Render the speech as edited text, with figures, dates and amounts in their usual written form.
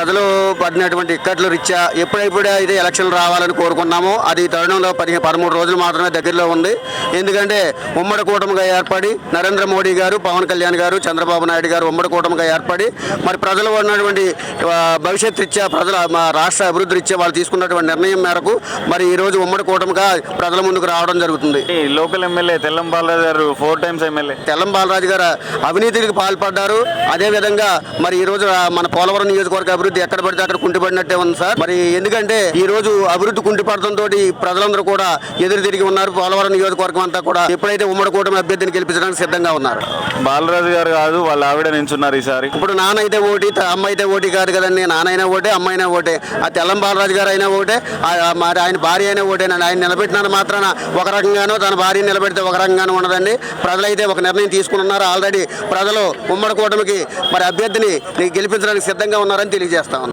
ప్రజలు పడినటువంటి ఇక్కట్లు రీత్యా ఎప్పుడైతే ఎలక్షన్లు రావాలని కోరుకున్నామో అది తరుణంలో 13 రోజులు మాత్రమే దగ్గరలో ఉంది. ఎందుకంటే ఉమ్మడి కూటమిగా ఏర్పడి నరేంద్ర మోడీ గారు, పవన్ కళ్యాణ్ గారు, చంద్రబాబు నాయుడు గారు ఉమ్మడి కూటమిగా ఏర్పడి మరి ప్రజలు ఉన్నటువంటి భవిష్యత్ రీత్యా మా రాష్ట్ర అభివృద్ధి రీత్యా వాళ్ళు తీసుకున్నటువంటి నిర్ణయం మేరకు మరి ఈరోజు ఉమ్మడి కూటమిగా ప్రజల ముందుకు రావడం జరుగుతుంది. లోకల్ ఎమ్మెల్యే తెల్లం బాలరాజు గారు 4 times ఎమ్మెల్యే తెల్లం బాలరాజు గారు అవినీతికి పాల్పడ్డారు. అదేవిధంగా మరి ఈ రోజు మన పోలవరం నియోజకవర్గ అభివృద్ధి ఎక్కడ పడితే అక్కడ కుంటిపడినట్టే ఉంది సార్. మరి ఎందుకంటే ఈ రోజు అభివృద్ధి కుంటిపడటంతో ప్రజలందరూ కూడా ఎదురు తిరిగి ఉన్నారు. పోలవరం నియోజకవర్గం అంతా కూడా ఎప్పుడైతే ఉమ్మడి కూటమి అభ్యర్థిని గెలిపించడానికి సిద్ధంగా ఉన్నారు. బాలరాజు గారు కాదు, వాళ్ళ ఆవిడ నించున్నారు ఈసారి. ఇప్పుడు నాన్న అయితే ఓటి, అమ్మ అయితే ఓటి కాదు కదండి. నాన్నైనా ఓటే, అమ్మైనా ఓటే. ఆ తెల్లం బాలరాజు గారు అయినా ఓటే, మరి ఆయన భార్య అయినా ఓటేనండి. ఆయన నిలబెట్టిన మాత్రాన ఒక రకంగానో తన భార్యను నిలబెడితే ఒక రకంగానో ఉండదండి. ప్రజలైతే ఒక నిర్ణయం తీసుకున్నారు. ఆల్రెడీ ప్రజలు ఉమ్మడి కూటమికి మరి అభ్యర్థిని గెలిపించడానికి సిద్ధంగా ఉన్నారని తెలియజేస్తా ఉన్నాను.